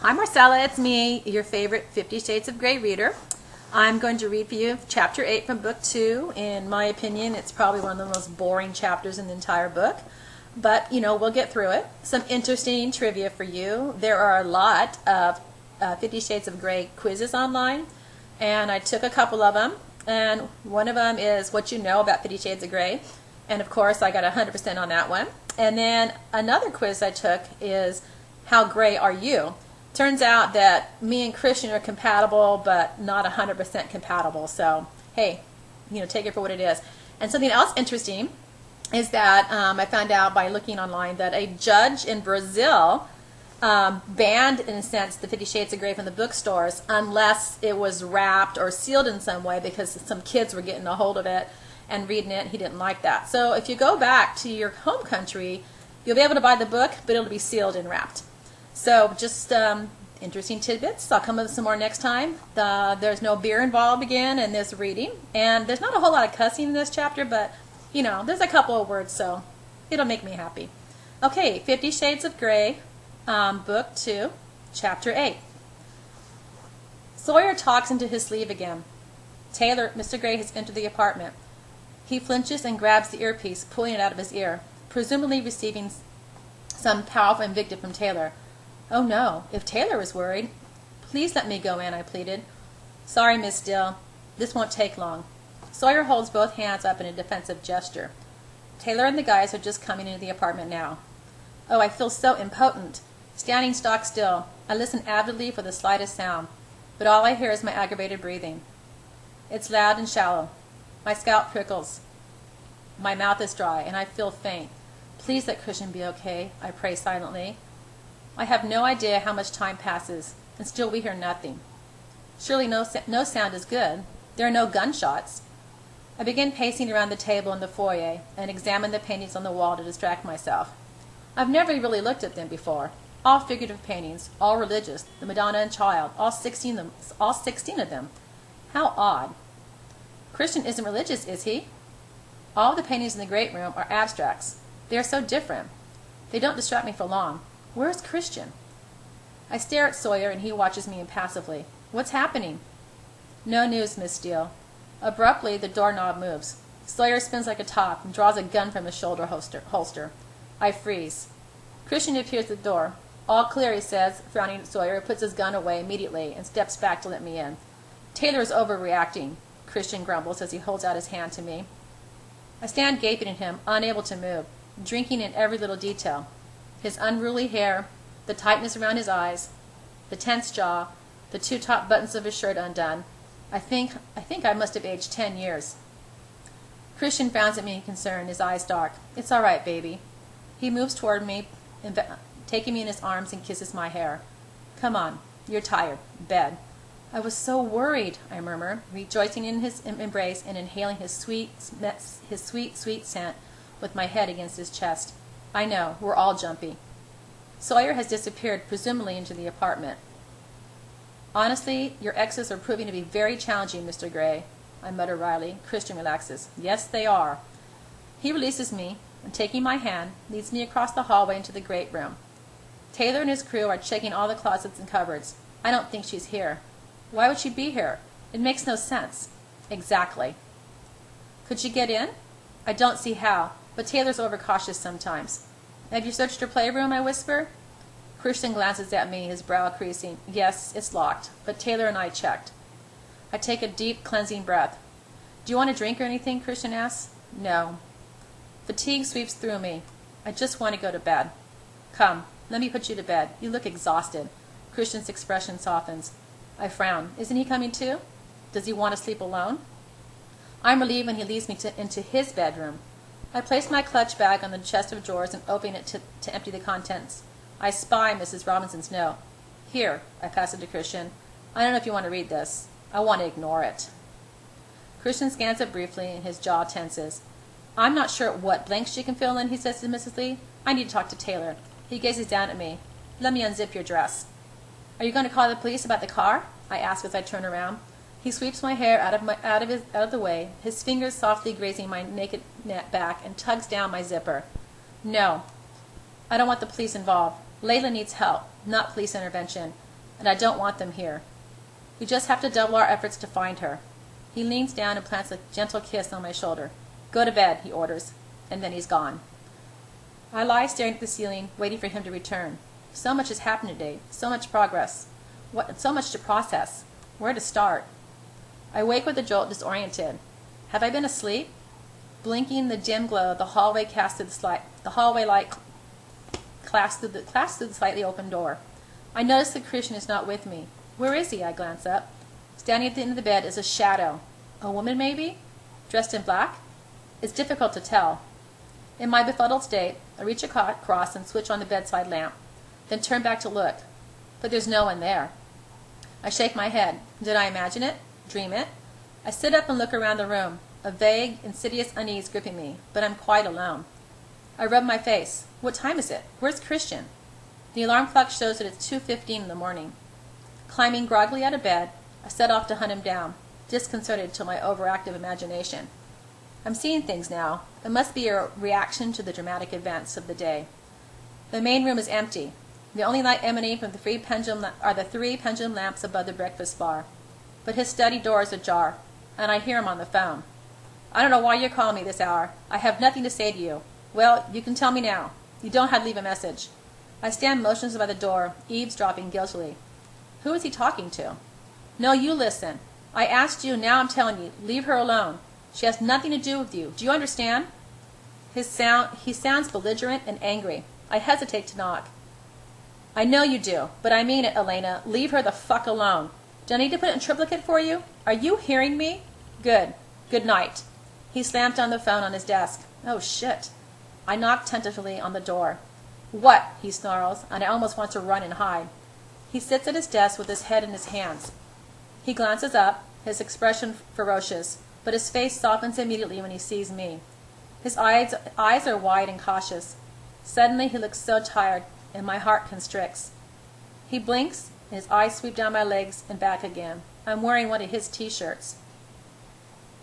Hi Marcela, it's me, your favorite 50 Shades of Grey reader. I'm going to read for you chapter 8 from book 2. In my opinion, it's probably one of the most boring chapters in the entire book. But, we'll get through it. Some interesting trivia for you. There are a lot of 50 Shades of Grey quizzes online, and I took a couple of them. And one of them is what you know about 50 Shades of Grey. And of course, I got 100% on that one. And then another quiz I took is how gray are you? Turns out that me and Christian are compatible, but not 100% compatible. So, hey, take it for what it is. And something else interesting is that I found out by looking online that a judge in Brazil banned, in a sense, the 50 Shades of Grey from the bookstores unless it was wrapped or sealed in some way because some kids were getting a hold of it and reading it. He didn't like that. So if you go back to your home country, you'll be able to buy the book, but it'll be sealed and wrapped. So just interesting tidbits. I'll come with some more next time. There's no beer involved again in this reading. And there's not a whole lot of cussing in this chapter, but, there's a couple of words, so it'll make me happy. Okay, 50 Shades of Grey, Book 2, Chapter 8. Sawyer talks into his sleeve again. Taylor, Mr. Grey has entered the apartment. He flinches and grabs the earpiece, pulling it out of his ear, presumably receiving some powerful invective from Taylor. Oh no, if Taylor was worried. Please let me go in, I pleaded. Sorry, Miss Dill. This won't take long. Sawyer holds both hands up in a defensive gesture. Taylor and the guys are just coming into the apartment now. Oh, I feel so impotent. Standing stock still, I listen avidly for the slightest sound, but all I hear is my aggravated breathing. It's loud and shallow. My scalp prickles. My mouth is dry, and I feel faint. Please let Christian be okay, I pray silently. I have no idea how much time passes, and still we hear nothing. Surely no sound is good. There are no gunshots. I begin pacing around the table in the foyer and examine the paintings on the wall to distract myself. I've never really looked at them before. All figurative paintings, all religious, the Madonna and Child, all 16 of them. How odd. Christian isn't religious, is he? All of the paintings in the great room are abstracts. They are so different. They don't distract me for long. Where is Christian? I stare at Sawyer and he watches me impassively. What's happening? No news, Miss Steele. Abruptly, the doorknob moves. Sawyer spins like a top and draws a gun from his shoulder holster. I freeze. Christian appears at the door. All clear, he says, frowning at Sawyer, puts his gun away immediately and steps back to let me in. Taylor is overreacting, Christian grumbles as he holds out his hand to me. I stand gaping at him, unable to move, drinking in every little detail. His unruly hair, the tightness around his eyes, the tense jaw, the two top buttons of his shirt undone. I think I must have aged 10 years. Christian frowns at me in concern, his eyes dark. It's all right, baby. He moves toward me, taking me in his arms and kisses my hair. Come on, you're tired. Bed. I was so worried, I murmur, rejoicing in his embrace and inhaling his sweet, sweet scent with my head against his chest. I know, we're all jumpy. Sawyer has disappeared, presumably into the apartment. Honestly, your exes are proving to be very challenging, Mr. Grey, I mutter wryly. Christian relaxes. Yes, they are. He releases me, and taking my hand, leads me across the hallway into the great room. Taylor and his crew are checking all the closets and cupboards. I don't think she's here. Why would she be here? It makes no sense. Exactly. Could she get in? I don't see how, but Taylor's overcautious sometimes. Have you searched her playroom? I whisper. Christian glances at me, his brow creasing. Yes, it's locked, but Taylor and I checked. I take a deep, cleansing breath. Do you want a drink or anything? Christian asks. No. Fatigue sweeps through me. I just want to go to bed. Come, let me put you to bed. You look exhausted. Christian's expression softens. I frown. Isn't he coming too? Does he want to sleep alone? I'm relieved when he leads me into his bedroom. I place my clutch bag on the chest of drawers and open it to empty the contents. I spy Mrs. Robinson's note. Here, I pass it to Christian. I don't know if you want to read this. I want to ignore it. Christian scans it briefly and his jaw tenses. I'm not sure what blanks she can fill in, he says to Mrs. Lee. I need to talk to Taylor. He gazes down at me. Let me unzip your dress. Are you going to call the police about the car? I ask as I turn around. He sweeps my hair out of the way, his fingers softly grazing my naked back, and tugs down my zipper. No, I don't want the police involved. Layla needs help, not police intervention. and I don't want them here. We just have to double our efforts to find her. He leans down and plants a gentle kiss on my shoulder. Go to bed, he orders, and then he's gone. I lie staring at the ceiling, waiting for him to return. So much has happened today, so much progress, so much to process. Where to start? I wake with a jolt, disoriented. Have I been asleep? Blinking, the dim glow of the hallway light clasps through the slightly open door. I notice that Christian is not with me. Where is he? I glance up. Standing at the end of the bed is a shadow. A woman, maybe? Dressed in black? It's difficult to tell. In my befuddled state, I reach across and switch on the bedside lamp, then turn back to look. But there's no one there. I shake my head. Did I imagine it? Dream it? I sit up and look around the room, a vague, insidious unease gripping me, but I'm quite alone. I rub my face. What time is it? Where's Christian? The alarm clock shows that it's 2:15 in the morning. Climbing groggily out of bed, I set off to hunt him down, disconcerted to my overactive imagination. I'm seeing things now. It must be a reaction to the dramatic events of the day. The main room is empty. The only light emanating from the three pendulum lamps above the breakfast bar. But his study door is ajar, and I hear him on the phone. I don't know why you're calling me this hour. I have nothing to say to you. Well, you can tell me now. You don't have to leave a message. I stand motionless by the door, eavesdropping guiltily. Who is he talking to? No, you listen. I asked you, now I'm telling you. Leave her alone. She has nothing to do with you. Do you understand? He sounds belligerent and angry. I hesitate to knock. I know you do, but I mean it, Elena. Leave her the fuck alone. Do I need to put it in triplicate for you? Are you hearing me? Good. Good night. He slammed down the phone on his desk. Oh, shit. I knock tentatively on the door. What? He snarls, and I almost want to run and hide. He sits at his desk with his head in his hands. He glances up, his expression ferocious, but his face softens immediately when he sees me. His eyes are wide and cautious. Suddenly he looks so tired, and my heart constricts. He blinks, and his eyes sweep down my legs and back again. I'm wearing one of his T-shirts.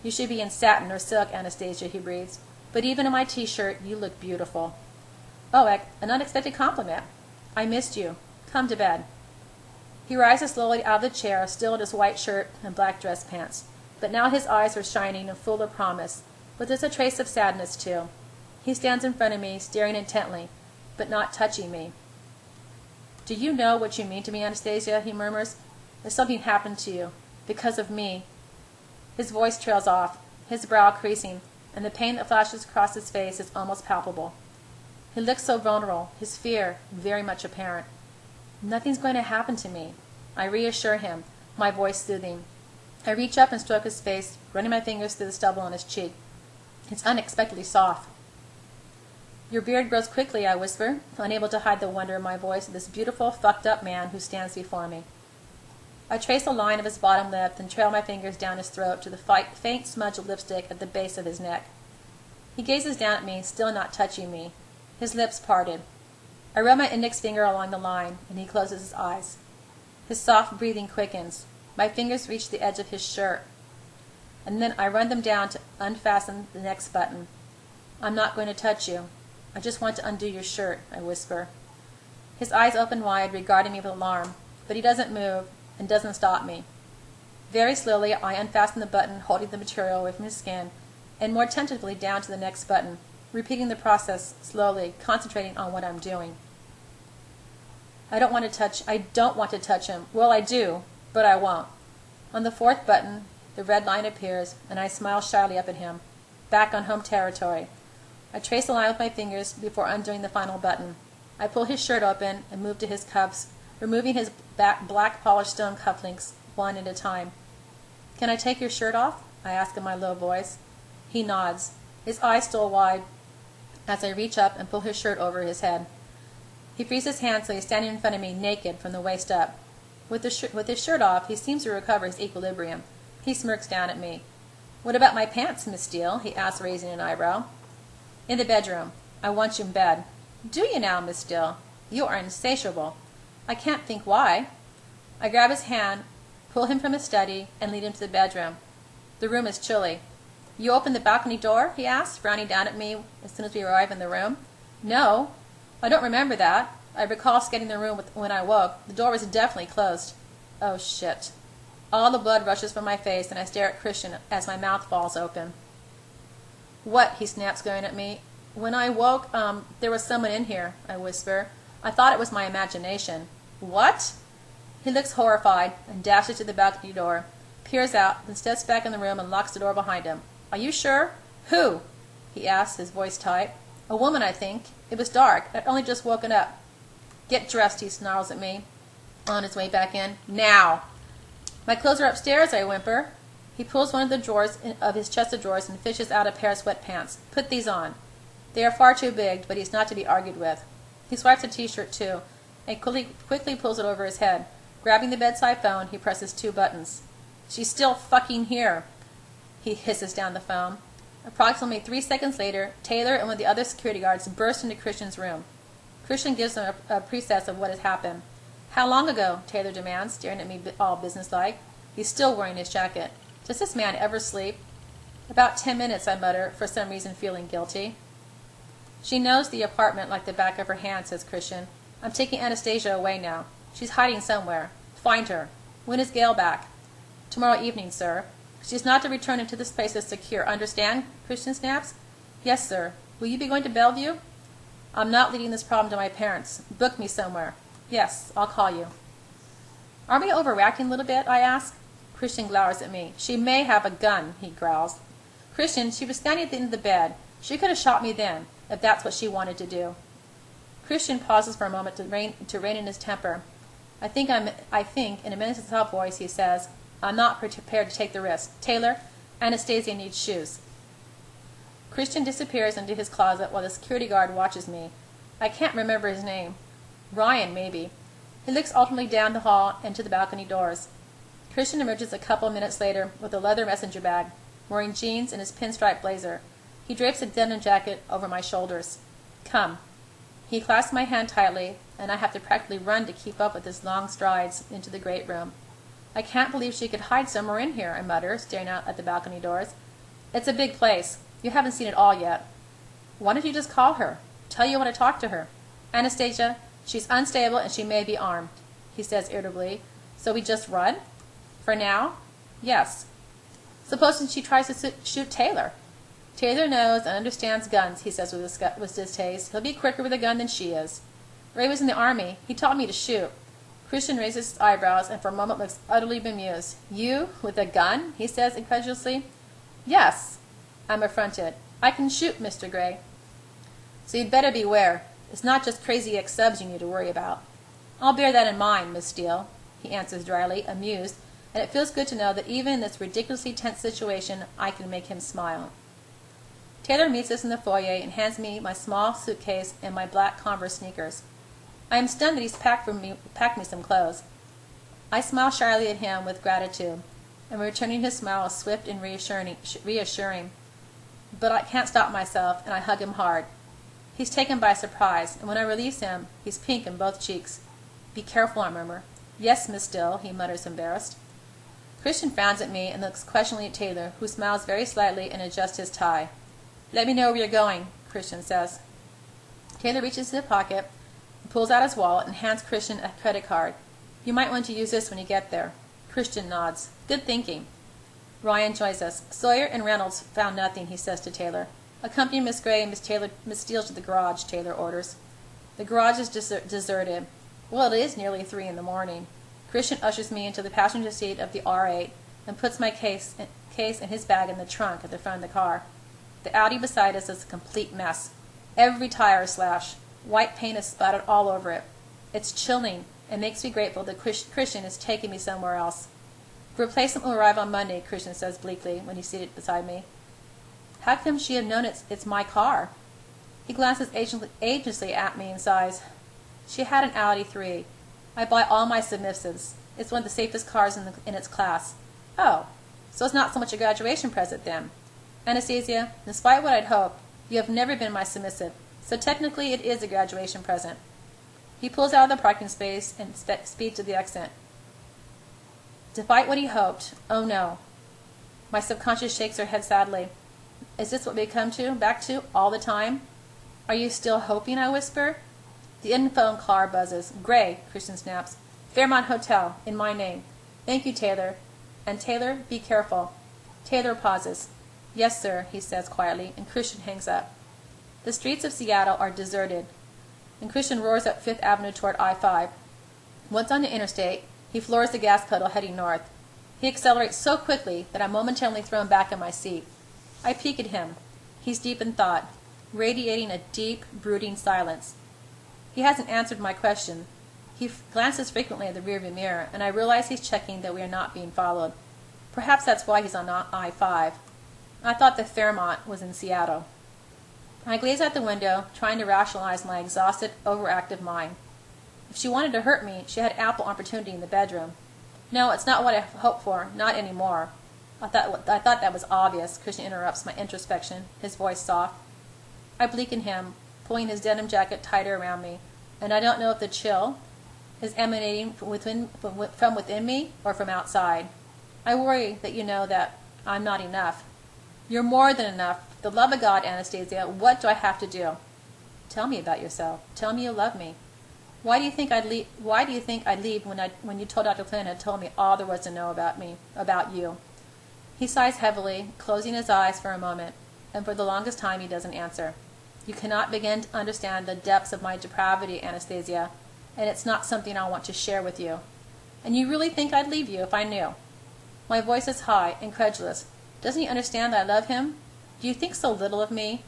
You should be in satin or silk, Anastasia, he breathes. But even in my T-shirt, you look beautiful. Oh, an unexpected compliment. I missed you. Come to bed. He rises slowly out of the chair, still in his white shirt and black dress pants. But now his eyes are shining and full of promise. But there's a trace of sadness, too. He stands in front of me, staring intently, but not touching me. Do you know what you mean to me, Anastasia? He murmurs. There's something happened to you. Because of me. His voice trails off, his brow creasing, and the pain that flashes across his face is almost palpable. He looks so vulnerable, his fear very much apparent. Nothing's going to happen to me. I reassure him, my voice soothing. I reach up and stroke his face, running my fingers through the stubble on his cheek. It's unexpectedly soft. Your beard grows quickly, I whisper, unable to hide the wonder in my voice at this beautiful, fucked-up man who stands before me. I trace a line of his bottom lip and trail my fingers down his throat to the faint smudge of lipstick at the base of his neck. He gazes down at me, still not touching me, his lips parted. I rub my index finger along the line, and he closes his eyes. His soft breathing quickens. My fingers reach the edge of his shirt, and then I run them down to unfasten the next button. I'm not going to touch you. I just want to undo your shirt, I whisper. His eyes open wide, regarding me with alarm, but he doesn't move and doesn't stop me. Very slowly, I unfasten the button holding the material away from his skin, and more tentatively down to the next button, repeating the process slowly, concentrating on what I'm doing. I don't want to touch him. Well, I do, but I won't. On the fourth button, the red line appears, and I smile shyly up at him, back on home territory. I trace a line with my fingers before undoing the final button. I pull his shirt open and move to his cuffs, removing his black polished stone cufflinks one at a time. Can I take your shirt off? I ask in my low voice. He nods, his eyes still wide, as I reach up and pull his shirt over his head. He frees his hands so he's standing in front of me naked from the waist up. With his shirt off, he seems to recover his equilibrium. He smirks down at me. What about my pants, Miss Steele? He asks, raising an eyebrow. In the bedroom. I want you in bed. Do you now, Miss Steele? You are insatiable. I can't think why. I grab his hand, pull him from his study, and lead him to the bedroom. The room is chilly. You opened the balcony door? He asks, frowning down at me as soon as we arrive in the room. No. I don't remember that. I recall scanning the room when I woke. The door was definitely closed. Oh, shit. All the blood rushes from my face, and I stare at Christian as my mouth falls open. What? He snaps, staring at me. When I woke, there was someone in here, I whisper. I thought it was my imagination. What? He looks horrified and dashes to the balcony door, peers out, then steps back in the room and locks the door behind him. Are you sure? Who? He asks, his voice tight. A woman, I think. It was dark. I'd only just woken up. Get dressed, he snarls at me, on his way back in. Now! My clothes are upstairs, I whimper. He pulls one of the drawers of his chest of drawers and fishes out a pair of sweatpants. Put these on. They are far too big, but he's not to be argued with. He swipes a t-shirt, too, and quickly pulls it over his head. Grabbing the bedside phone, he presses 2 buttons. She's still fucking here, he hisses down the phone. Approximately 3 seconds later, Taylor and one of the other security guards burst into Christian's room. Christian gives them a preset of what has happened. How long ago? Taylor demands, staring at me all businesslike. He's still wearing his jacket. Does this man ever sleep? About 10 minutes, I mutter, for some reason feeling guilty. She knows the apartment like the back of her hand, says Christian. I'm taking Anastasia away now. She's hiding somewhere. Find her. When is Gail back? Tomorrow evening, sir. She's not to return until this place is secure. Understand? Christian snaps. Yes, sir. Will you be going to Bellevue? I'm not leading this problem to my parents. Book me somewhere. Yes, I'll call you. Are we overreacting a little bit? I ask. Christian glowers at me. She may have a gun, he growls. Christian, she was standing at the end of the bed. She could have shot me then, if that's what she wanted to do. Christian pauses for a moment to rein in his temper. I think, in a menacing voice, he says, I'm not prepared to take the risk. Taylor, Anastasia needs shoes. Christian disappears into his closet while the security guard watches me. I can't remember his name. Ryan, maybe. He looks alternately down the hall and to the balcony doors. Christian emerges a couple minutes later with a leather messenger bag, wearing jeans and his pinstripe blazer. He drapes a denim jacket over my shoulders. Come. He clasps my hand tightly, and I have to practically run to keep up with his long strides into the great room. I can't believe she could hide somewhere in here, I mutter, staring out at the balcony doors. It's a big place. You haven't seen it all yet. Why don't you just call her? Tell you want to talk to her. Anastasia, she's unstable and she may be armed, he says irritably. So we just run? For now? Yes. Supposing she tries to shoot Taylor. Taylor knows and understands guns, he says with distaste. He'll be quicker with a gun than she is. Ray was in the army. He taught me to shoot. Christian raises his eyebrows and for a moment looks utterly bemused. You? With a gun? He says incredulously. Yes. I'm affronted. I can shoot, Mr. Gray. So you'd better beware. It's not just crazy ex-subs you need to worry about. I'll bear that in mind, Miss Steele, he answers dryly, amused, and it feels good to know that even in this ridiculously tense situation, I can make him smile. Taylor meets us in the foyer and hands me my small suitcase and my black Converse sneakers. I am stunned that he's packed me some clothes. I smile shyly at him with gratitude, and returning his smile is swift and reassuring. But I can't stop myself, and I hug him hard. He's taken by surprise, and when I release him, he's pink in both cheeks. Be careful, I murmur. Yes, Miss Dill, he mutters, embarrassed. Christian frowns at me and looks questioningly at Taylor, who smiles very slightly and adjusts his tie. Let me know where you're going, Christian says. Taylor reaches into his pocket, and pulls out his wallet, and hands Christian a credit card. You might want to use this when you get there. Christian nods. Good thinking. Ryan joins us. Sawyer and Reynolds found nothing, he says to Taylor. Accompany Miss Gray and Miss Steele to the garage, Taylor orders. The garage is deserted. Well, it is nearly 3 in the morning. Christian ushers me into the passenger seat of the R8 and puts my case and his bag in the trunk at the front of the car. The Audi beside us is a complete mess. Every tire is slashed. White paint is splattered all over it. It's chilling and makes me grateful that Christian is taking me somewhere else. The replacement will arrive on Monday, Christian says bleakly when he's seated beside me. How come she had known it's my car? He glances agency at me and sighs. She had an Audi 3. I buy all my submissives. It's one of the safest cars in its class. Oh, so it's not so much a graduation present then. Anastasia, despite what I'd hoped, you have never been my submissive, so technically it is a graduation present. He pulls out of the parking space and speeds to the exit. Despite what he hoped, oh no. My subconscious shakes her head sadly. Is this what we come back to, all the time? Are you still hoping, I whisper? The in-phone car buzzes. Gray, Christian snaps. Fairmont Hotel, in my name. Thank you, Taylor. And Taylor, be careful. Taylor pauses. Yes, sir, he says quietly, and Christian hangs up. The streets of Seattle are deserted, and Christian roars up Fifth Avenue toward I-5. Once on the interstate, he floors the gas pedal heading north. He accelerates so quickly that I'm momentarily thrown back in my seat. I peek at him. He's deep in thought, radiating a deep, brooding silence. He hasn't answered my question. He glances frequently at the rearview mirror, and I realize he's checking that we are not being followed. Perhaps that's why he's on I-5. I thought the Fairmont was in Seattle. I glaze out the window, trying to rationalize my exhausted, overactive mind. If she wanted to hurt me, she had ample opportunity in the bedroom. No, it's not what I hoped for, not anymore. I thought that was obvious. Christian interrupts my introspection, his voice soft. I bleaken him, pulling his denim jacket tighter around me, and I don't know if the chill is emanating from within me or from outside. I worry that you know that I'm not enough. You're more than enough. For the love of God, Anastasia, what do I have to do? Tell me about yourself. Tell me you love me. Why do you think I'd leave? Why do you think I'd leave when you told Dr. Flynn had told me all there was to know about me, about you? He sighs heavily, closing his eyes for a moment, and for the longest time he doesn't answer. You cannot begin to understand the depths of my depravity, Anastasia, and it's not something I want to share with you. And you really think I'd leave you if I knew? My voice is high, incredulous. Doesn't he understand that I love him? Do you think so little of me?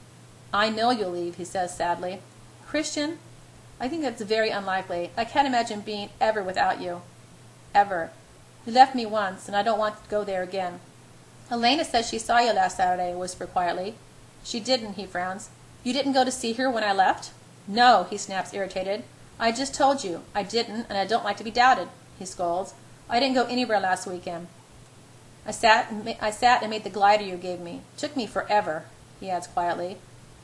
I know you'll leave, he says sadly. Christian, I think that's very unlikely. I can't imagine being ever without you. Ever. You left me once, and I don't want to go there again. Elena says she saw you last Saturday, I whisper quietly. She didn't, he frowns. You didn't go to see her when I left? No, he snaps, irritated. I just told you. I didn't, and I don't like to be doubted, he scolds. I didn't go anywhere last weekend. I sat and made the glider you gave me. Took me forever, he adds quietly.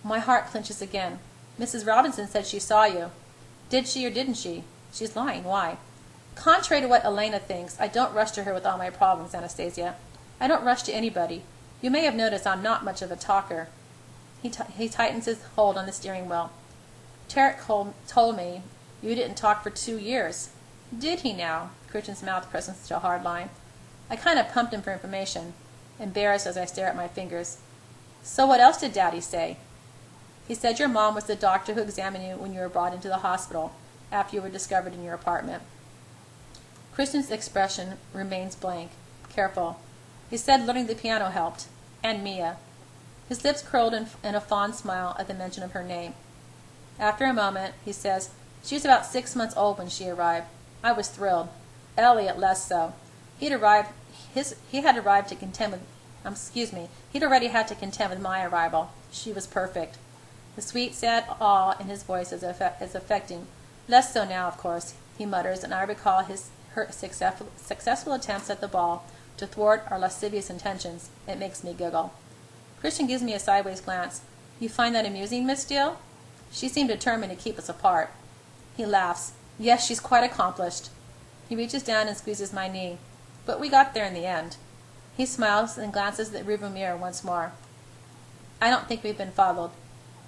My heart clenches again. Mrs. Robinson said she saw you. Did she or didn't she? She's lying. Why? Contrary to what Elena thinks, I don't rush to her with all my problems, Anastasia. I don't rush to anybody. You may have noticed I'm not much of a talker. He tightens his hold on the steering wheel. Tarek told me you didn't talk for 2 years. Did he now? Christian's mouth presses such a hard line. I kind of pumped him for information, embarrassed as I stare at my fingers. So what else did Daddy say? He said your mom was the doctor who examined you when you were brought into the hospital after you were discovered in your apartment. Christian's expression remains blank, careful. He said learning the piano helped, and Mia. His lips curled in a fond smile at the mention of her name. After a moment, he says, she was about 6 months old when she arrived. I was thrilled. Elliot less so. He'd already had to contend with my arrival. She was perfect. The sweet, sad awe in his voice is affecting. Less so now, of course, he mutters, and I recall her successful attempts at the ball to thwart our lascivious intentions. It makes me giggle. Christian gives me a sideways glance. You find that amusing, Miss Steele? She seemed determined to keep us apart. He laughs. Yes, she's quite accomplished. He reaches down and squeezes my knee. But we got there in the end. He smiles and glances at the rearview mirror once more. I don't think we've been followed.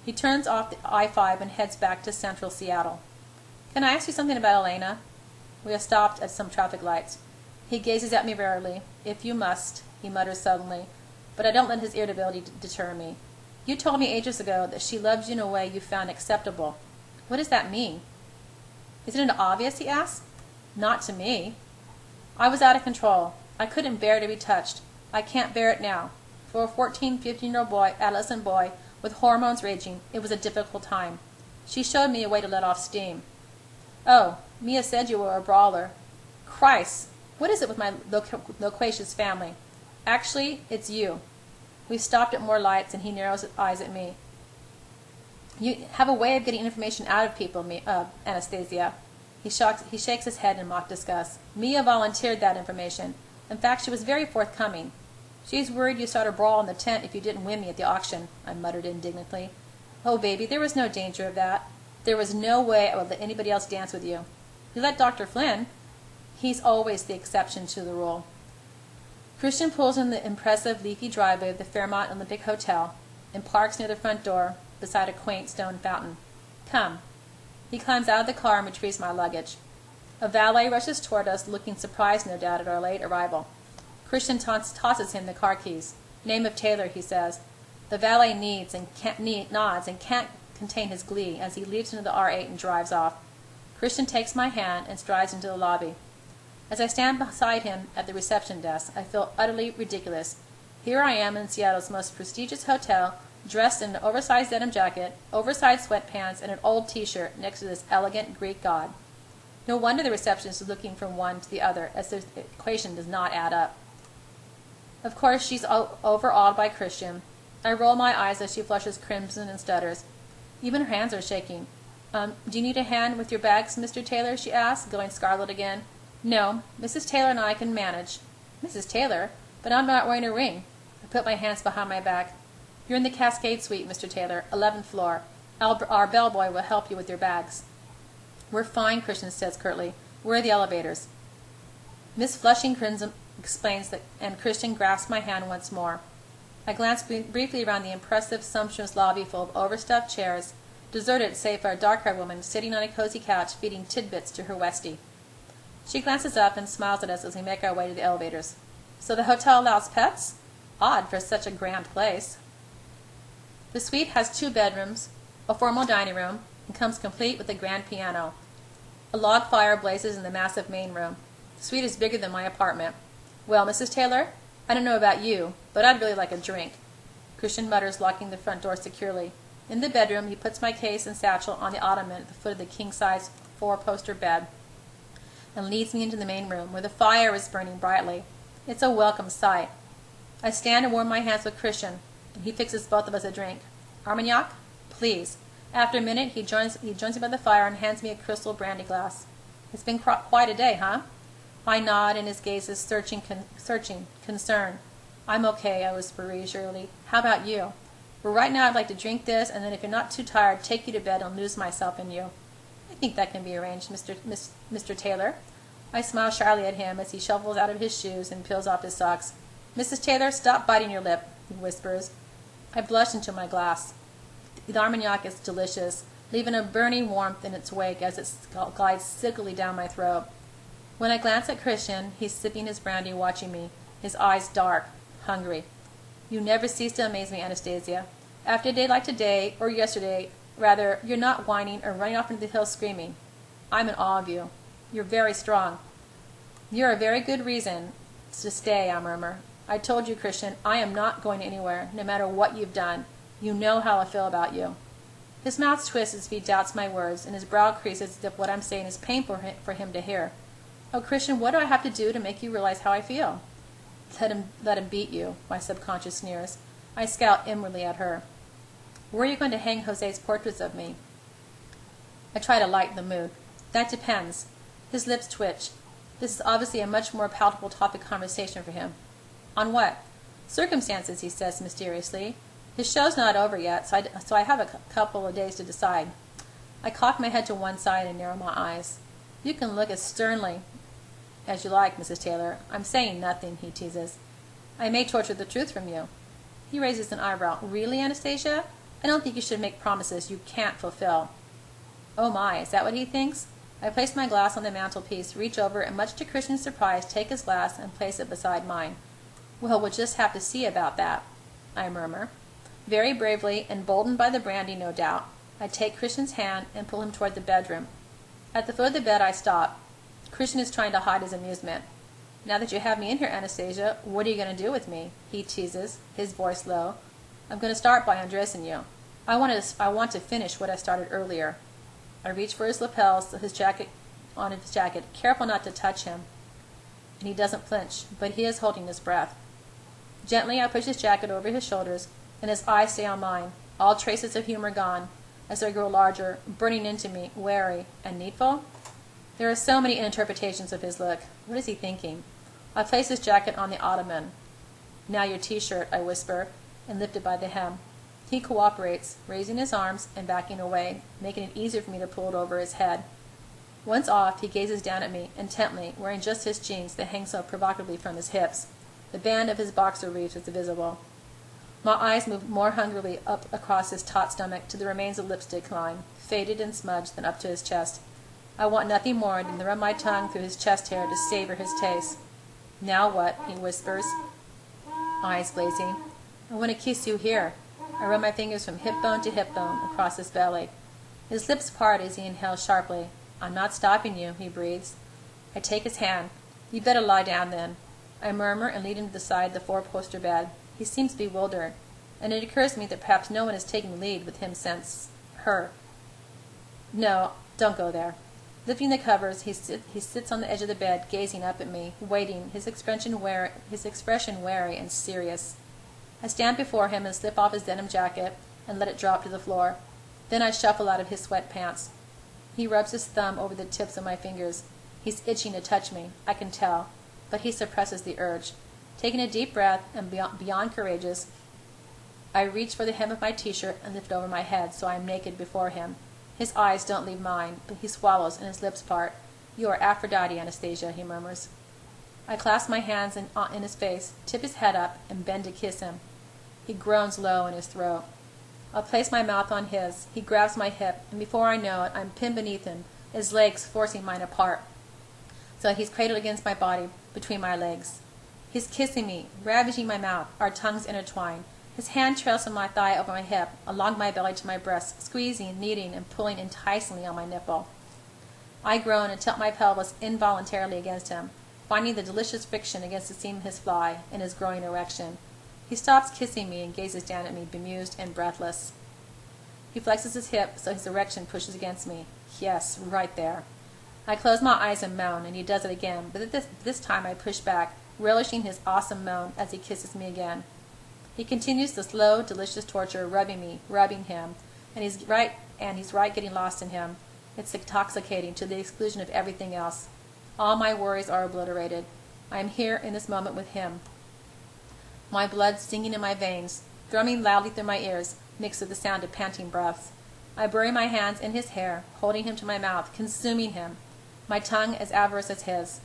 He turns off the I-5 and heads back to central Seattle. Can I ask you something about Elena? We are stopped at some traffic lights. He gazes at me warily. If you must, he mutters suddenly, but I don't let his irritability deter me. You told me ages ago that she loved you in a way you found acceptable. What does that mean? Isn't it obvious, he asks. Not to me. I was out of control. I couldn't bear to be touched. I can't bear it now. For a 14, 15-year-old boy, adolescent boy, with hormones raging, it was a difficult time. She showed me a way to let off steam. Oh, Mia said you were a brawler. Christ, what is it with my loquacious family? Actually, it's you. We've stopped at more lights, and he narrows his eyes at me. You have a way of getting information out of people, Anastasia. He shakes his head in mock disgust. Mia volunteered that information. In fact, she was very forthcoming. She's worried you start a brawl in the tent if you didn't win me at the auction, I muttered indignantly. Oh, baby, there was no danger of that. There was no way I would let anybody else dance with you. You let Dr. Flynn. He's always the exception to the rule. Christian pulls in the impressive leafy driveway of the Fairmont Olympic Hotel and parks near the front door beside a quaint stone fountain. Come. He climbs out of the car and retrieves my luggage. A valet rushes toward us, looking surprised, no doubt, at our late arrival. Christian tosses him the car keys. "Name of Taylor," he says. The valet nods and can't contain his glee as he leaps into the R8 and drives off. Christian takes my hand and strides into the lobby. As I stand beside him at the reception desk, I feel utterly ridiculous. Here I am in Seattle's most prestigious hotel, dressed in an oversized denim jacket, oversized sweatpants, and an old T-shirt next to this elegant Greek god. No wonder the receptionist is looking from one to the other, as the equation does not add up. Of course, she's overawed by Christian. I roll my eyes as she flushes crimson and stutters. Even her hands are shaking. Do you need a hand with your bags, Mr. Taylor?" she asks, going scarlet again. "No, Mrs. Taylor and I can manage." "Mrs. Taylor? But I'm not wearing a ring." I put my hands behind my back. "You're in the Cascade Suite, Mr. Taylor, 11th floor. Our bellboy will help you with your bags." "We're fine," Christian says curtly. "Where are the elevators?" Miss Flushing Crimson explains that, and Christian grasps my hand once more. I glance briefly around the impressive, sumptuous lobby full of overstuffed chairs, deserted save for a dark-haired woman sitting on a cozy couch feeding tidbits to her Westie. She glances up and smiles at us as we make our way to the elevators. "So the hotel allows pets? Odd for such a grand place." The suite has 2 bedrooms, a formal dining room, and comes complete with a grand piano. A log fire blazes in the massive main room. The suite is bigger than my apartment. "Well, Mrs. Taylor, I don't know about you, but I'd really like a drink," Christian mutters, locking the front door securely. In the bedroom, he puts my case and satchel on the ottoman at the foot of the king-size 4-poster bed and leads me into the main room, where the fire is burning brightly. It's a welcome sight. I stand and warm my hands with Christian, and he fixes both of us a drink. "Armagnac?" "Please." After a minute, he joins me by the fire and hands me a crystal brandy glass. "It's been quite a day, huh?" I nod, and his gaze is searching concern. "I'm okay," I whisper reassuringly. "How about you?" "Well, right now I'd like to drink this, and then if you're not too tired, take you to bed and lose myself in you." "I think that can be arranged, Mr. Taylor." I smile shyly at him as he shuffles out of his shoes and peels off his socks. "Mrs. Taylor, stop biting your lip," he whispers. I blush into my glass. The Armagnac is delicious, leaving a burning warmth in its wake as it glides sickly down my throat. When I glance at Christian, he's sipping his brandy, watching me, his eyes dark, hungry. "You never cease to amaze me, Anastasia. After a day like today, or yesterday, rather, you're not whining or running off into the hills screaming. I'm in awe of you. You're very strong." "You're a very good reason to stay," I murmur. "I told you, Christian, I am not going anywhere, no matter what you've done. You know how I feel about you." His mouth twists as if he doubts my words, and his brow creases as if what I'm saying is painful for him to hear. "Oh, Christian, what do I have to do to make you realize how I feel?" Let him beat you," my subconscious sneers. I scowl inwardly at her. "Where are you going to hang Jose's portraits of me?" I try to lighten the mood. "That depends." His lips twitch. This is obviously a much more palatable topic of conversation for him. "On what?" "Circumstances," he says mysteriously. "His show's not over yet, so I have a couple of days to decide." I cock my head to one side and narrow my eyes. "You can look as sternly as you like, Mrs. Taylor. I'm saying nothing," he teases. "I may torture the truth from you." He raises an eyebrow. "Really, Anastasia? I don't think you should make promises you can't fulfill." Oh my, is that what he thinks? I place my glass on the mantelpiece, reach over, and much to Christian's surprise, take his glass and place it beside mine. "Well, we'll just have to see about that," I murmur. Very bravely, emboldened by the brandy, no doubt, I take Christian's hand and pull him toward the bedroom. At the foot of the bed, I stop. Christian is trying to hide his amusement. "Now that you have me in here, Anastasia, what are you going to do with me?" he teases, his voice low. "I'm going to start by undressing you. I want to finish what I started earlier." I reach for his lapels, his jacket, careful not to touch him, and he doesn't flinch, but he is holding his breath. Gently, I push his jacket over his shoulders, and his eyes stay on mine, all traces of humor gone, as they grow larger, burning into me, wary and needful. There are so many interpretations of his look. What is he thinking? I place his jacket on the ottoman. "Now your T-shirt," I whisper, and lift it by the hem. He cooperates, raising his arms and backing away, making it easier for me to pull it over his head. Once off, he gazes down at me, intently, wearing just his jeans that hang so provocatively from his hips. The band of his boxer briefs is visible. My eyes moved more hungrily up across his taut stomach to the remains of lipstick line, faded and smudged, then up to his chest. I want nothing more than to run my tongue through his chest hair to savor his taste. Now what? He whispers, eyes glazing. I want to kiss you here. I run my fingers from hip bone to hip bone across his belly. His lips part as he inhales sharply. I'm not stopping you, he breathes. I take his hand. You better lie down then. I murmur and lead him to the side of the four-poster bed. He seems bewildered, and it occurs to me that perhaps no one is taking the lead with him since her. No, don't go there. Lifting the covers, he sits on the edge of the bed, gazing up at me, waiting, his expression wary and serious. I stand before him and slip off his denim jacket and let it drop to the floor. Then I shuffle out of his sweatpants. He rubs his thumb over the tips of my fingers. He's itching to touch me, I can tell, but he suppresses the urge. Taking a deep breath and beyond courageous, I reach for the hem of my t-shirt and lift over my head so I am naked before him. His eyes don't leave mine, but he swallows and his lips part. You are Aphrodite, Anastasia, he murmurs. I clasp my hands in his face, tip his head up, and bend to kiss him. He groans low in his throat. I'll place my mouth on his. He grabs my hip, and before I know it, I'm pinned beneath him, his legs forcing mine apart, so that he's cradled against my body between my legs. He's kissing me, ravaging my mouth, our tongues intertwine. His hand trails from my thigh over my hip, along my belly to my breast, squeezing, kneading, and pulling enticingly on my nipple. I groan and tilt my pelvis involuntarily against him, finding the delicious friction against the seam of his fly and his growing erection. He stops kissing me and gazes down at me, bemused and breathless. He flexes his hip so his erection pushes against me. Yes, right there. I close my eyes and moan, and he does it again, but this time I push back, relishing his awesome moan as he kisses me again. He continues the slow, delicious torture, rubbing me, rubbing him, and he's right getting lost in him. It's intoxicating to the exclusion of everything else. All my worries are obliterated. I am here in this moment with him. My blood stinging in my veins, thrumming loudly through my ears, mixed with the sound of panting breaths. I bury my hands in his hair, holding him to my mouth, consuming him, my tongue as avaricious as his.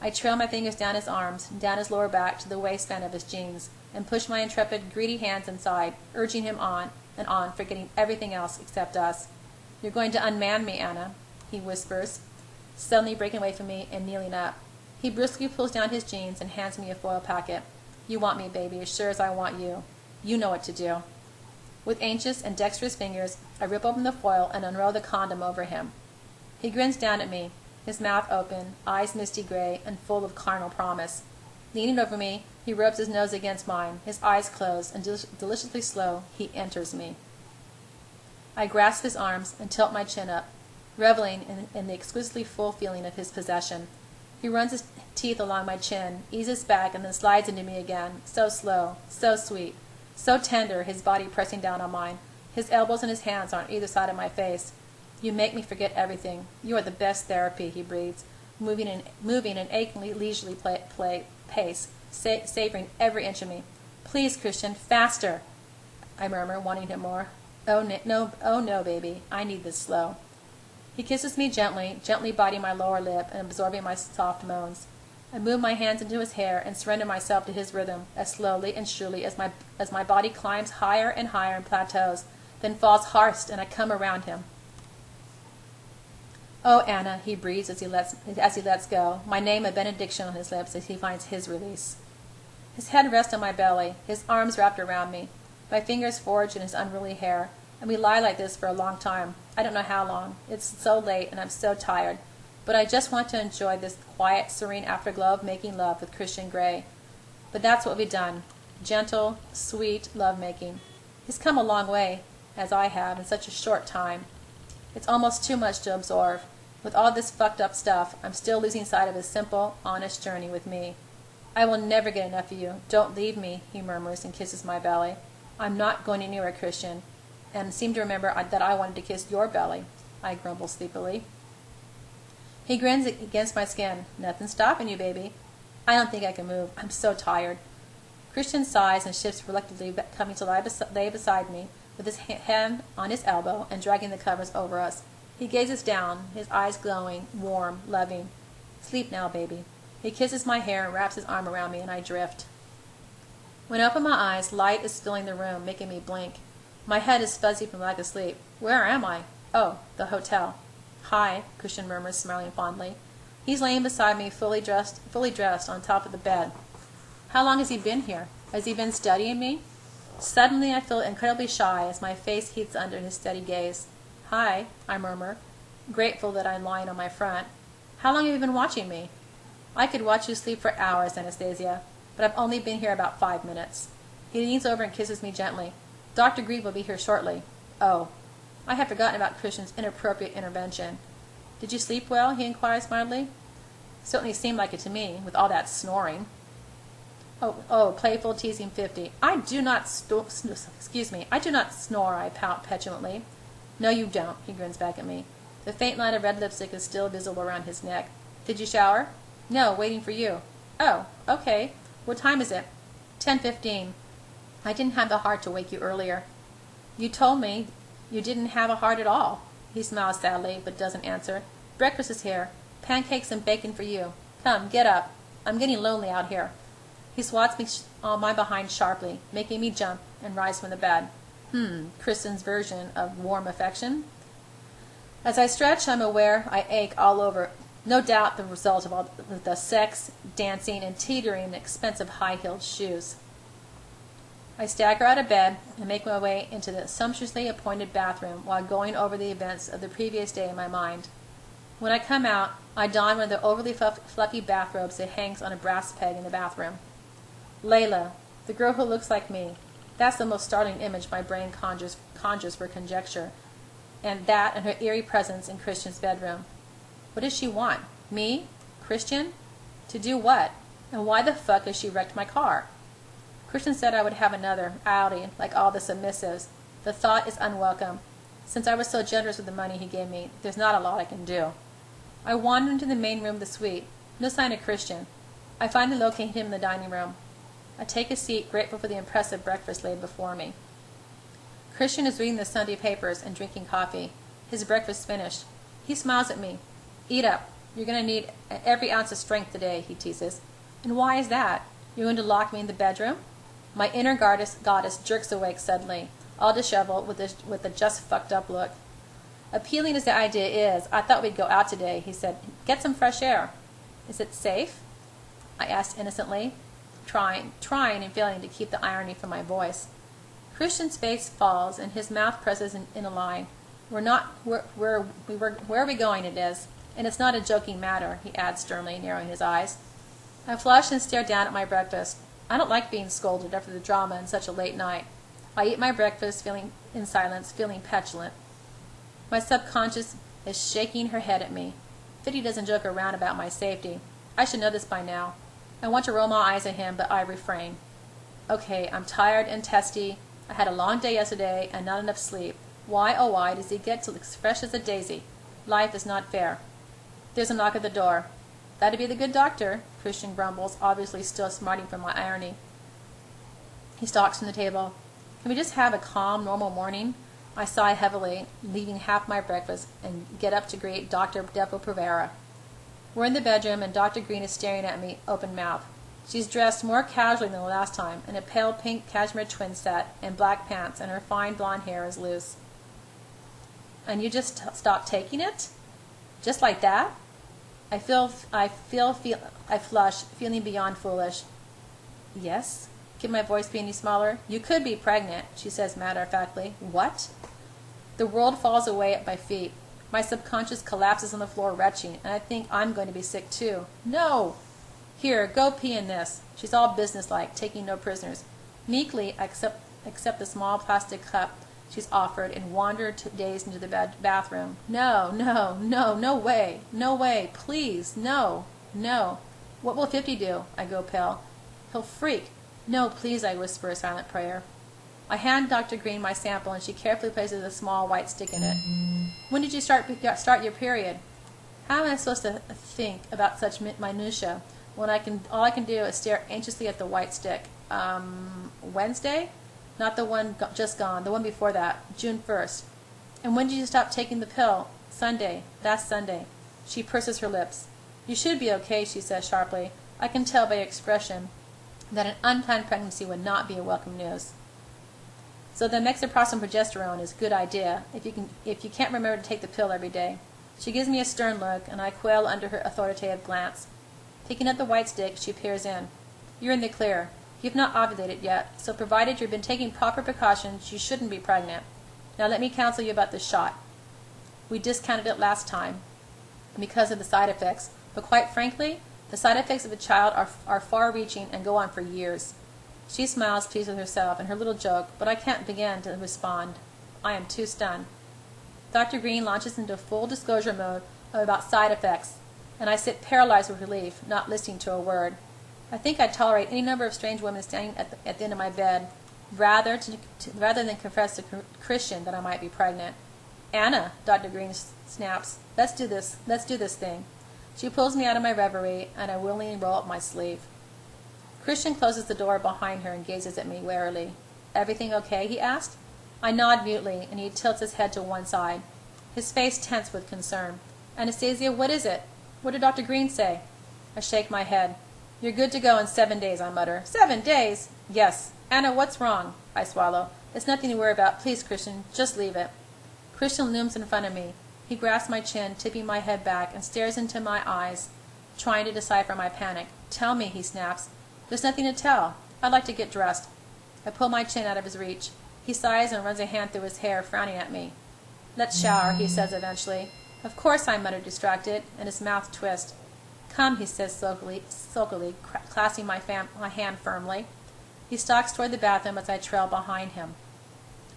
I trail my fingers down his arms, down his lower back to the waistband of his jeans, and push my intrepid, greedy hands inside, urging him on and on, forgetting everything else except us. You're going to unman me, Anna, he whispers, suddenly breaking away from me and kneeling up. He brusquely pulls down his jeans and hands me a foil packet. You want me, baby, as sure as I want you. You know what to do. With anxious and dexterous fingers, I rip open the foil and unroll the condom over him. He grins down at me, his mouth open, eyes misty gray and full of carnal promise. Leaning over me, he rubs his nose against mine, his eyes closed, and deliciously slow, he enters me. I grasp his arms and tilt my chin up, reveling in the exquisitely full feeling of his possession. He runs his teeth along my chin, eases back, and then slides into me again, so slow, so sweet, so tender, his body pressing down on mine, his elbows and his hands on either side of my face. You make me forget everything. You are the best therapy, he breathes, moving an achingly leisurely pace, savoring every inch of me. Please, Christian, faster, I murmur, wanting him more. Oh no, baby, I need this slow. He kisses me gently, biting my lower lip and absorbing my soft moans. I move my hands into his hair and surrender myself to his rhythm as slowly and surely as my body climbs higher and higher in plateaus, then falls harshed and I come around him. Oh, Anna, he breathes as he lets go, my name a benediction on his lips as he finds his release. His head rests on my belly, his arms wrapped around me, my fingers forged in his unruly hair, and we lie like this for a long time. I don't know how long. It's so late and I'm so tired, but I just want to enjoy this quiet, serene afterglow of making love with Christian Grey. But that's what we've done. Gentle, sweet love-making. He's come a long way, as I have, in such a short time. It's almost too much to absorb. With all this fucked up stuff, I'm still losing sight of his simple, honest journey with me. I will never get enough of you. Don't leave me, he murmurs and kisses my belly. I'm not going anywhere, Christian. And seem to remember that I wanted to kiss your belly, I grumble sleepily. He grins against my skin. Nothing stopping you, baby. I don't think I can move. I'm so tired. Christian sighs and shifts reluctantly, coming to lay beside me, with his hand on his elbow and dragging the covers over us. He gazes down, his eyes glowing, warm, loving. Sleep now, baby. He kisses my hair and wraps his arm around me, and I drift. When I open my eyes, light is filling the room, making me blink. My head is fuzzy from lack of sleep. Where am I? Oh, the hotel. Hi, Christian murmurs, smiling fondly. He's laying beside me, fully dressed on top of the bed. How long has he been here? Has he been studying me? Suddenly I feel incredibly shy as my face heats under his steady gaze. Hi, I murmur, grateful that I'm lying on my front. How long have you been watching me? I could watch you sleep for hours, Anastasia, but I've only been here about 5 minutes. He leans over and kisses me gently. Dr. Green will be here shortly. Oh, I had forgotten about Christian's inappropriate intervention. Did you sleep well? He inquires mildly. Certainly seemed like it to me, with all that snoring. Oh, playful, teasing 50. I do not snore, I pout petulantly. No, you don't, he grins back at me. The faint line of red lipstick is still visible around his neck. Did you shower? No, waiting for you. Oh, okay. What time is it? 10:15. I didn't have the heart to wake you earlier. You told me you didn't have a heart at all. He smiles sadly, but doesn't answer. Breakfast is here. Pancakes and bacon for you. Come, get up. I'm getting lonely out here. He swats me on my behind sharply, making me jump and rise from the bed. Kristen's version of warm affection. As I stretch, I'm aware I ache all over. No doubt the result of all the sex, dancing, and teetering in expensive high-heeled shoes. I stagger out of bed and make my way into the sumptuously appointed bathroom while going over the events of the previous day in my mind. When I come out, I don one of the overly fluffy bathrobes that hangs on a brass peg in the bathroom. Layla, the girl who looks like me. That's the most startling image my brain conjures for conjecture, and that and her eerie presence in Christian's bedroom. What does she want? Me? Christian? To do what? And why the fuck has she wrecked my car? Christian said I would have another outing, like all the submissives. The thought is unwelcome. Since I was so generous with the money he gave me, there's not a lot I can do. I wander into the main room of the suite. No sign of Christian. I finally locate him in the dining room. I take a seat, grateful for the impressive breakfast laid before me. Christian is reading the Sunday papers and drinking coffee. His breakfast finished. He smiles at me. Eat up. You're going to need every ounce of strength today, he teases. And why is that? You're going to lock me in the bedroom? My inner goddess jerks awake suddenly, all disheveled with a just fucked up look. Appealing as the idea is, I thought we'd go out today, he said. Get some fresh air. Is it safe? I asked innocently, trying and failing to keep the irony from my voice. Christian's face falls and his mouth presses in a line. Where are we going, it is. And it's not a joking matter, he adds sternly, narrowing his eyes. I flush and stare down at my breakfast. I don't like being scolded after the drama in such a late night. I eat my breakfast in silence, feeling petulant. My subconscious is shaking her head at me. Fitty doesn't joke around about my safety. I should know this by now. I want to roll my eyes at him, but I refrain. Okay, I'm tired and testy. I had a long day yesterday and not enough sleep. Why, oh why, does he get to look as fresh as a daisy? Life is not fair. There's a knock at the door. That'd be the good doctor, Christian grumbles, obviously still smarting from my irony. He stalks from the table. Can we just have a calm, normal morning? I sigh heavily, leaving half my breakfast, and get up to greet Dr. Depo-Provera. We're in the bedroom, and Dr. Green is staring at me, open-mouthed. She's dressed more casually than the last time, in a pale pink cashmere twin set and black pants, and her fine blonde hair is loose. And you just stopped taking it? Just like that? I flush, feeling beyond foolish. Yes? Can my voice be any smaller? You could be pregnant, she says matter-of-factly. What? The world falls away at my feet. My subconscious collapses on the floor retching, and I think I'm going to be sick too. No! Here, go pee in this. She's all businesslike, taking no prisoners. Meekly, I accept the small plastic cup she's offered and wander dazed into the bathroom. No, no way, please, no. What will 50 do? I go pale. He'll freak. No, please, I whisper a silent prayer. I hand Dr. Green my sample, and she carefully places a small white stick in it. When did you start your period? How am I supposed to think about such minutia when all I can do is stare anxiously at the white stick? Wednesday? Not the one just gone, the one before that, June 1st. And when did you stop taking the pill? Sunday, last Sunday. She purses her lips. You should be okay, she says sharply. I can tell by your expression. that an unplanned pregnancy would not be a welcome news. So the mexaprosten progesterone is a good idea if you can't remember to take the pill every day. She gives me a stern look, and I quail under her authoritative glance. Picking up the white stick, she peers in. You're in the clear. You've not ovulated yet, so provided you've been taking proper precautions, you shouldn't be pregnant. Now let me counsel you about this shot. We discounted it last time because of the side effects, but quite frankly, the side effects of a child are far-reaching and go on for years. She smiles, pleased with herself and her little joke, but I can't begin to respond. I am too stunned. Dr. Green launches into full disclosure mode about side effects, and I sit paralyzed with relief, not listening to a word. I think I'd tolerate any number of strange women standing at the end of my bed, rather than confess to Christian that I might be pregnant. Anna, Dr. Green snaps, let's do this thing. She pulls me out of my reverie, and I willingly roll up my sleeve. Christian closes the door behind her and gazes at me warily. Everything okay? He asked. I nod mutely, and he tilts his head to one side. His face tense with concern. Anastasia, what is it? What did Dr. Green say? I shake my head. You're good to go in 7 days, I mutter. 7 days? Yes. Anna, what's wrong? I swallow. It's nothing to worry about. Please, Christian, just leave it. Christian looms in front of me. He grasps my chin, tipping my head back, and stares into my eyes, trying to decipher my panic. Tell me, he snaps. There's nothing to tell. I'd like to get dressed. I pull my chin out of his reach. He sighs and runs a hand through his hair, frowning at me. Let's shower, he says eventually. Of course, I mutter, distracted, and his mouth twists. Come, he says sulkily, clasping my hand firmly. He stalks toward the bathroom as I trail behind him.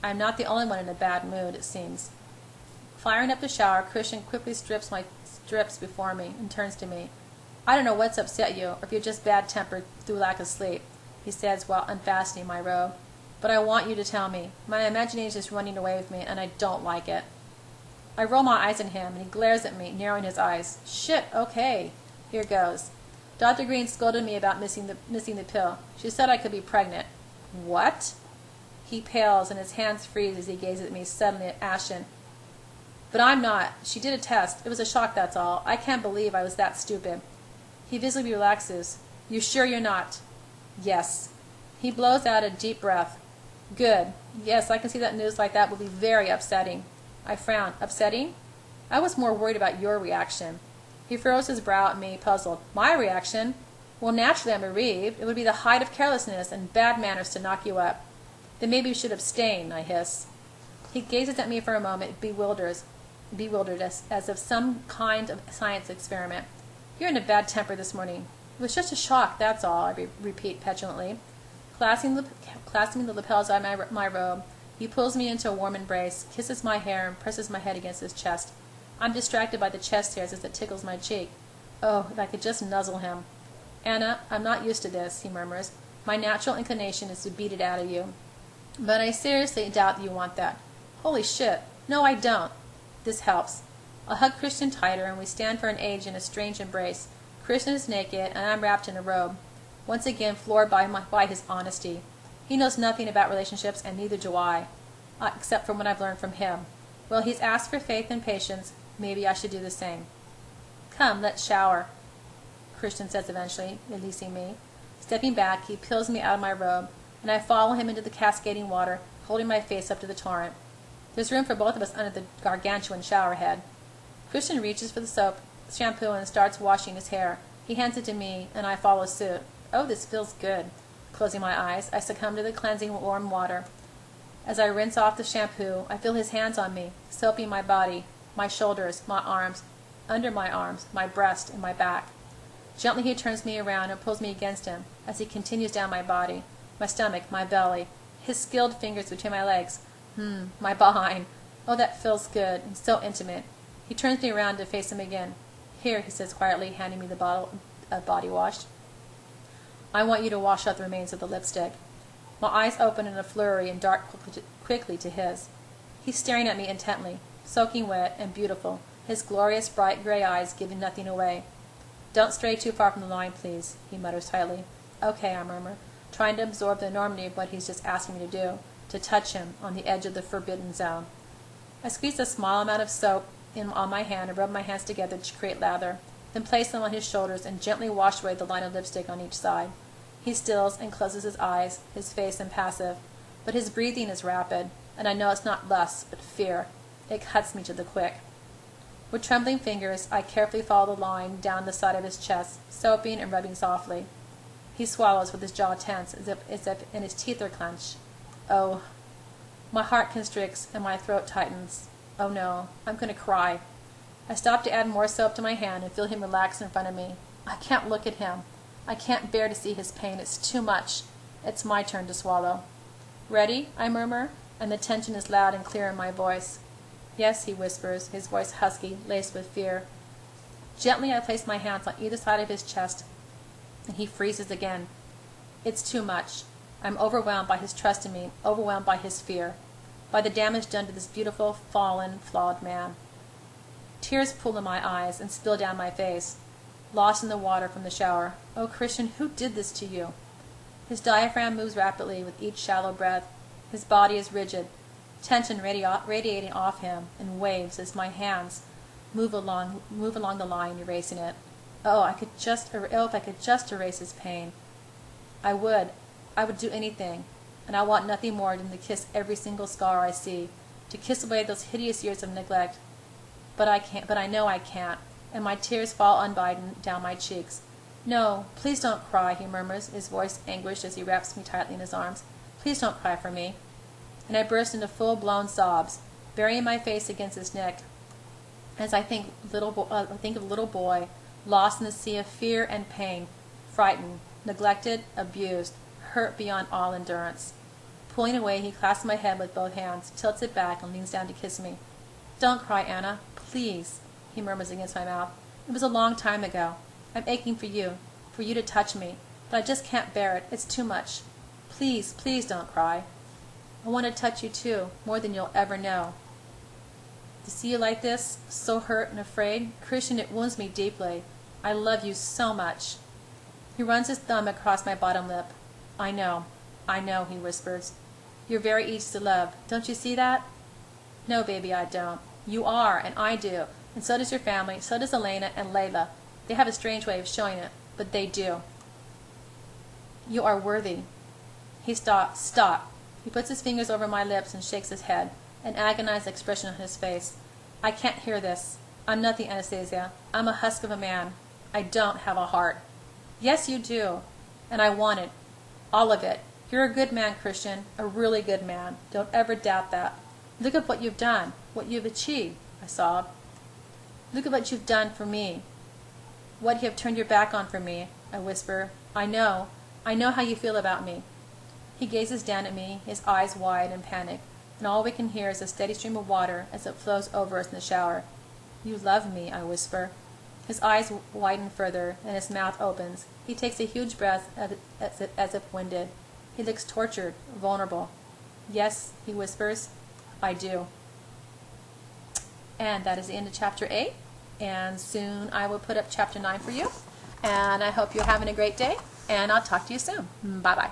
I am not the only one in a bad mood, it seems. Firing up the shower, Christian quickly strips before me and turns to me. I don't know what's upset you, or if you're just bad-tempered through lack of sleep, he says while unfastening my robe. But I want you to tell me. My imagination is running away with me, and I don't like it. I roll my eyes at him, and he glares at me, narrowing his eyes. Shit, okay. Here goes. Dr. Green scolded me about missing the pill. She said I could be pregnant. What? He pales, and his hands freeze as he gazes at me, suddenly ashen. But I'm not. She did a test. It was a shock, that's all. I can't believe I was that stupid. He visibly relaxes. You sure you're not? Yes. He blows out a deep breath. Good. Yes, I can see that news like that would be very upsetting. I frown. Upsetting? I was more worried about your reaction. He furrows his brow at me, puzzled. My reaction? Well, naturally I'm bereaved. It would be the height of carelessness and bad manners to knock you up. Then maybe you should abstain, I hiss. He gazes at me for a moment, bewildered as of some kind of science experiment. You're in a bad temper this morning. It was just a shock, that's all, I repeat petulantly. Clasping the lapels of my robe, he pulls me into a warm embrace, kisses my hair, and presses my head against his chest. I'm distracted by the chest hairs as it tickles my cheek. Oh, if I could just nuzzle him. Anna, I'm not used to this, he murmurs. My natural inclination is to beat it out of you. But I seriously doubt you want that. Holy shit. No, I don't. This helps. I'll hug Christian tighter, and we stand for an age in a strange embrace. Christian is naked, and I'm wrapped in a robe. Once again floored by his honesty. He knows nothing about relationships, and neither do I, except from what I've learned from him. Well, he's asked for faith and patience. Maybe I should do the same. Come, let's shower, Christian says eventually, releasing me. Stepping back, he peels me out of my robe, and I follow him into the cascading water, holding my face up to the torrent. There's room for both of us under the gargantuan shower head. Christian reaches for the soap, shampoo, and starts washing his hair. He hands it to me, and I follow suit. Oh, this feels good. Closing my eyes, I succumb to the cleansing warm water. As I rinse off the shampoo, I feel his hands on me, soaping my body, my shoulders, my arms, under my arms, my breast, and my back. Gently he turns me around and pulls me against him as he continues down my body, my stomach, my belly, his skilled fingers between my legs. My behind. Oh, that feels good and so intimate. He turns me around to face him again. Here, he says quietly, handing me the bottle of body wash. I want you to wash out the remains of the lipstick. My eyes open in a flurry and dart quickly to his. He's staring at me intently, soaking wet and beautiful, his glorious bright gray eyes giving nothing away. Don't stray too far from the line, please, he mutters tightly. Okay, I murmur, trying to absorb the enormity of what he's just asking me to do, to touch him on the edge of the forbidden zone. I squeeze a small amount of soap on my hand and rub my hands together to create lather, then place them on his shoulders and gently wash away the line of lipstick on each side. He stills and closes his eyes, his face impassive. But his breathing is rapid, and I know it's not lust, but fear. It cuts me to the quick. With trembling fingers, I carefully follow the line down the side of his chest, soaping and rubbing softly. He swallows with his jaw tense, as if and his teeth are clenched. Oh. My heart constricts and my throat tightens. Oh no, I'm going to cry. I stop to add more soap to my hand and feel him relax in front of me. I can't look at him. I can't bear to see his pain. It's too much. It's my turn to swallow. Ready? I murmur, and the tension is loud and clear in my voice. Yes, he whispers, his voice husky, laced with fear. Gently I place my hands on either side of his chest, and he freezes again. It's too much. I'm overwhelmed by his trust in me, overwhelmed by his fear, by the damage done to this beautiful, fallen, flawed man. Tears pool in my eyes and spill down my face, lost in the water from the shower. Oh, Christian, who did this to you? His diaphragm moves rapidly with each shallow breath. His body is rigid, tension radiating off him in waves as my hands move along the line, erasing it. Oh, if I could just erase his pain. I would do anything, and I want nothing more than to kiss every single scar I see, to kiss away those hideous years of neglect. But I can't. But I know I can't, and my tears fall unbidden down my cheeks. No, please don't cry, he murmurs, his voice anguished as he wraps me tightly in his arms. Please don't cry for me. And I burst into full-blown sobs, burying my face against his neck, as I think of little boy, lost in the sea of fear and pain, frightened, neglected, abused, hurt beyond all endurance. Pulling away, he clasps my head with both hands, tilts it back, and leans down to kiss me. Don't cry, Anna. Please, he murmurs against my mouth. It was a long time ago. I'm aching for you to touch me, but I just can't bear it. It's too much. Please, please don't cry. I want to touch you too, more than you'll ever know. To see you like this, so hurt and afraid, Christian, it wounds me deeply. I love you so much. He runs his thumb across my bottom lip. I know, he whispers. You're very easy to love. Don't you see that? No, baby, I don't. You are, and I do. And so does your family, so does Elena and Layla. They have a strange way of showing it, but they do. You are worthy. He stops. Stop. He puts his fingers over my lips and shakes his head, an agonized expression on his face. I can't hear this. I'm nothing, Anastasia. I'm a husk of a man. I don't have a heart. Yes, you do. And I want it. All of it. You're a good man, Christian. A really good man. Don't ever doubt that. Look at what you've done, what you've achieved, I sobbed. Look at what you've done for me. What you have turned your back on for me, I whisper. I know how you feel about me. He gazes down at me, his eyes wide in panic, and all we can hear is a steady stream of water as it flows over us in the shower. You love me, I whisper. His eyes widen further, and his mouth opens. He takes a huge breath as if winded. He looks tortured, vulnerable. Yes, he whispers, I do. And that is the end of Chapter 8. And soon I will put up Chapter 9 for you. And I hope you're having a great day. And I'll talk to you soon. Bye-bye.